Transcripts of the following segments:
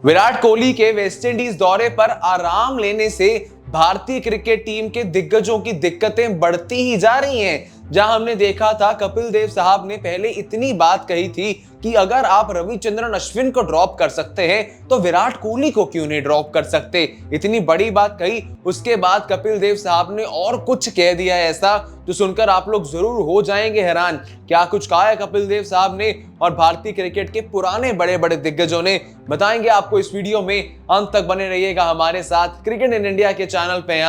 विराट कोहली के वेस्टइंडीज दौरे पर आराम लेने से भारतीय क्रिकेट टीम के दिग्गजों की दिक्कतें बढ़ती ही जा रही हैं। जहां हमने देखा था कपिल देव साहब ने पहले इतनी बात कही थी कि अगर आप रविचंद्रन अश्विन को ड्रॉप कर सकते हैं तो विराट कोहली को क्यों नहीं ड्रॉप कर सकते। इतनी बड़ी बात कही, उसके बाद कपिल देव साहब ने और कुछ कह दिया ऐसा जो सुनकर आप लोग जरूर हो जाएंगे हैरान। क्या कुछ कहा है कपिल देव साहब ने और भारतीय क्रिकेट के पुराने बड़े बड़े दिग्गजों ने, बताएंगे आपको इस वीडियो में। अंत तक बने रहिएगा हमारे साथ क्रिकेट इन इंडिया के चैनल पे।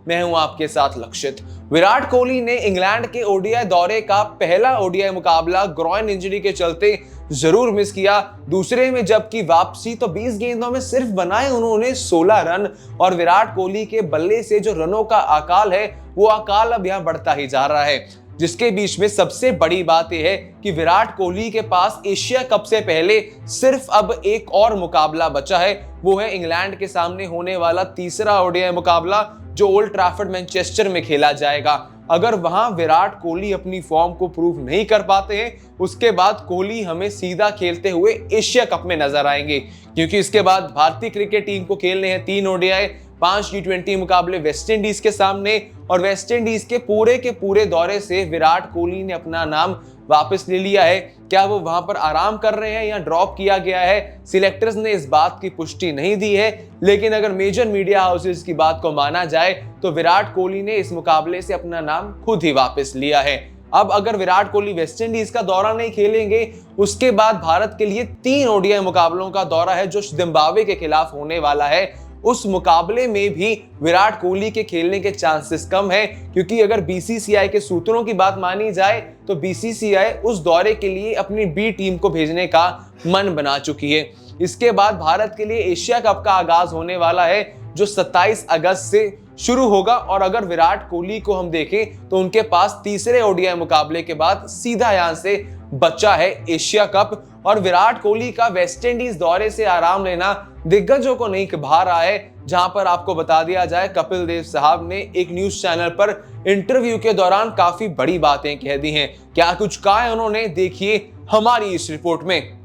मैं हूं आपके साथ लक्षित। विराट कोहली ने इंग्लैंड के ओडीआई दौरे का पहला ओडीआई मुकाबला ग्रॉइन इंजरी के चलते जरूर मिस किया। दूसरे में जबकि वापसी तो 20 गेंदों में सिर्फ बनाए उन्होंने 16 रन। और विराट कोहली के बल्ले से जो रनों का अकाल है वो अकाल अब यहां बढ़ता ही जा रहा है। जिसके बीच में सबसे बड़ी बात यह है कि विराट कोहली के पास एशिया कप से पहले सिर्फ अब एक और मुकाबला बचा है। वो है इंग्लैंड के सामने होने वाला तीसरा ओडीआई मुकाबला जो ओल्ड ट्रैफर्ड मैनचेस्टर में खेला जाएगा। अगर वहां विराट कोहली अपनी फॉर्म को प्रूव नहीं कर पाते हैं, उसके बाद कोहली हमें सीधा खेलते हुए एशिया कप में नजर आएंगे। क्योंकि इसके बाद भारतीय क्रिकेट टीम को खेलने हैं 3 ओडीआई, 5 टी20 मुकाबले वेस्टइंडीज के सामने। और वेस्टइंडीज के पूरे दौरे से विराट कोहली ने अपना नाम वापस ले लिया है। क्या वो वहां पर आराम कर रहे हैं या ड्रॉप किया गया है, सिलेक्टर्स ने इस बात की पुष्टि नहीं दी है। लेकिन अगर मेजर मीडिया हाउसेस की बात को माना जाए तो विराट कोहली ने इस मुकाबले से अपना नाम खुद ही वापस लिया है। अब अगर विराट कोहली वेस्टइंडीज का दौरा नहीं खेलेंगे, उसके बाद भारत के लिए 3 ओडीआई मुकाबलों का दौरा है जो जिम्बाब्वे के खिलाफ होने वाला है। उस मुकाबले में भी विराट कोहली के खेलने के चांसेस कम है। क्योंकि अगर बीसीसीआई के सूत्रों की बात मानी जाए तो बीसीसीआई उस दौरे के लिए अपनी बी टीम को भेजने का मन बना चुकी है। इसके बाद भारत के लिए एशिया कप का आगाज होने वाला है जो 27 अगस्त से शुरू होगा। और अगर विराट कोहली को हम देखें तो उनके पास तीसरे ओडीआई मुकाबले के बाद सीधा यहां से बचा है एशिया कप। और विराट कोहली का वेस्टइंडीज दौरे से आराम लेना दिग्गजों को नहीं भा रहा है। जहां पर आपको बता दिया जाए, कपिल देव साहब ने एक न्यूज चैनल पर इंटरव्यू के दौरान काफी बड़ी बातें कह दी हैं। क्या कुछ कहा है उन्होंने, देखिए हमारी इस रिपोर्ट में।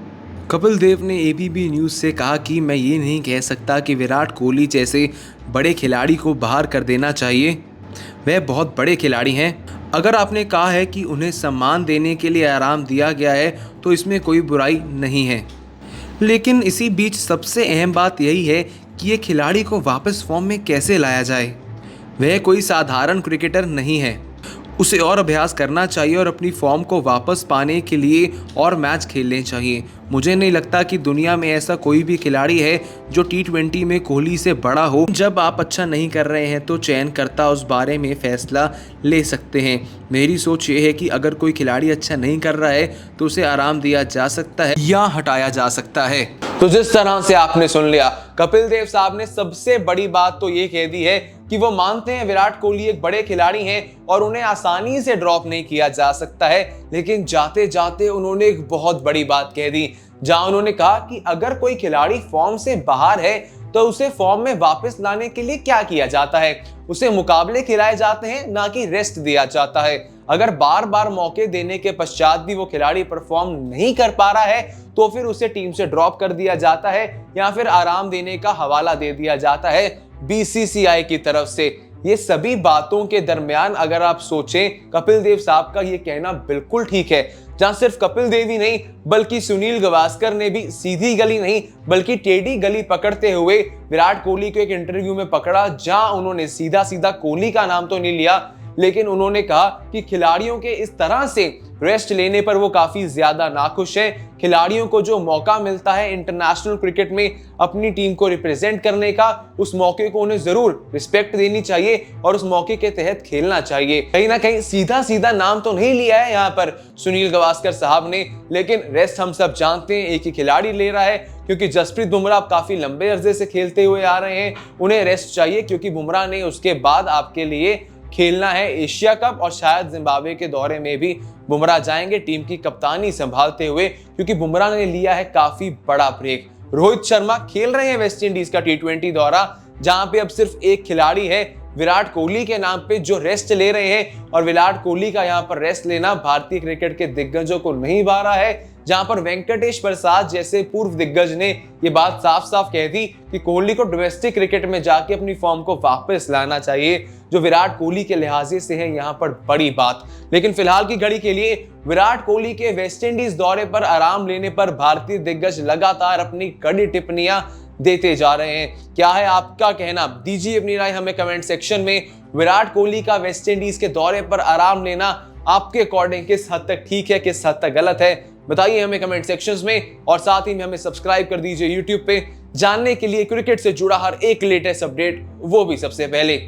कपिल देव ने एबीपी न्यूज़ से कहा कि मैं ये नहीं कह सकता कि विराट कोहली जैसे बड़े खिलाड़ी को बाहर कर देना चाहिए। वह बहुत बड़े खिलाड़ी हैं। अगर आपने कहा है कि उन्हें सम्मान देने के लिए आराम दिया गया है तो इसमें कोई बुराई नहीं है। लेकिन इसी बीच सबसे अहम बात यही है कि ये खिलाड़ी को वापस फॉर्म में कैसे लाया जाए। वह कोई साधारण क्रिकेटर नहीं है, उसे और अभ्यास करना चाहिए और अपनी फॉर्म को वापस पाने के लिए और मैच खेलने चाहिए। मुझे नहीं लगता कि दुनिया में ऐसा कोई भी खिलाड़ी है जो टी20 में कोहली से बड़ा हो। जब आप अच्छा नहीं कर रहे हैं तो चयनकर्ता उस बारे में फैसला ले सकते हैं। मेरी सोच ये है कि अगर कोई खिलाड़ी अच्छा नहीं कर रहा है तो उसे आराम दिया जा सकता है या हटाया जा सकता है। तो जिस तरह से आपने सुन लिया, कपिल देव साहब ने सबसे बड़ी बात तो ये कह दी है कि वो मानते हैं विराट कोहली एक बड़े खिलाड़ी हैं और उन्हें आसानी से ड्रॉप नहीं किया जा सकता है। लेकिन जाते जाते उन्होंने एक बहुत बड़ी बात कह दी, जहां उन्होंने कहा कि अगर कोई खिलाड़ी फॉर्म से बाहर है तो उसे फॉर्म में वापस लाने के लिए क्या किया जाता है, उसे मुकाबले खिलाए जाते हैं, ना कि रेस्ट दिया जाता है। अगर बार बार मौके देने के पश्चात भी वो खिलाड़ी परफॉर्म नहीं कर पा रहा है तो फिर उसे टीम से ड्रॉप कर दिया जाता है या फिर आराम देने का हवाला दे दिया जाता है बीसीसीआई की तरफ से। ये सभी बातों के दरमियान अगर आप सोचें, कपिल देव साहब का ये कहना बिल्कुल ठीक है। जहां सिर्फ कपिल देव ही नहीं बल्कि सुनील गावस्कर ने भी सीधी गली नहीं बल्कि टेढ़ी गली पकड़ते हुए विराट कोहली को एक इंटरव्यू में पकड़ा, जहां उन्होंने सीधा सीधा कोहली का नाम तो नहीं लिया, लेकिन उन्होंने कहा कि खिलाड़ियों के इस तरह से रेस्ट लेने पर वो काफी ज्यादा नाखुश हैं। खिलाड़ियों को जो मौका मिलता है इंटरनेशनल क्रिकेट में अपनी टीम को रिप्रेजेंट करने का, उस मौके को उन्हें जरूर रिस्पेक्ट देनी चाहिए और उस मौके के तहत खेलना चाहिए। कहीं ना कहीं सीधा सीधा नाम तो नहीं लिया है यहाँ पर सुनील गावस्कर साहब ने, लेकिन रेस्ट हम सब जानते हैं एक ही खिलाड़ी ले रहा है। क्योंकि जसप्रीत बुमराह काफी लंबे अरसे से खेलते हुए आ रहे हैं, उन्हें रेस्ट चाहिए क्योंकि बुमराह ने उसके बाद आपके लिए खेलना है एशिया कप और शायद जिम्बाब्वे के दौरे में भी बुमराह जाएंगे टीम की कप्तानी संभालते हुए, क्योंकि बुमराह ने लिया है काफी बड़ा ब्रेक। रोहित शर्मा खेल रहे हैं वेस्टइंडीज का टी20 दौरा, जहां पे अब सिर्फ एक खिलाड़ी है विराट कोहली के नाम पे जो रेस्ट ले रहे हैं, और विराट कोहली का यहाँ पर रेस्ट लेना भारतीय क्रिकेट के दिग्गजों को नहीं भा रहा है, जहां पर वेंकटेश प्रसाद जैसे पूर्व दिग्गज ने ये बात साफ साफ कह दी कि कोहली को डोमेस्टिक क्रिकेट में जाके अपनी फॉर्म को वापस लाना चाहिए, जो विराट कोहली के लिहाजे से है यहाँ पर बड़ी बात। लेकिन फिलहाल की घड़ी के लिए विराट कोहली के वेस्टइंडीज दौरे पर आराम लेने पर भारतीय दिग्गज लगातार अपनी कड़ी टिप्पणियां देते जा रहे हैं। क्या है आपका कहना? दीजिए अपनी राय हमें कमेंट सेक्शन में। विराट कोहली का वेस्टइंडीज के दौरे पर आराम लेना आपके अकॉर्डिंग किस हद तक ठीक है, किस हद तक गलत है, बताइए हमें कमेंट सेक्शंस में। और साथ ही में हमें सब्सक्राइब कर दीजिए यूट्यूब पे, जानने के लिए क्रिकेट से जुड़ा हर एक लेटेस्ट अपडेट, वो भी सबसे पहले।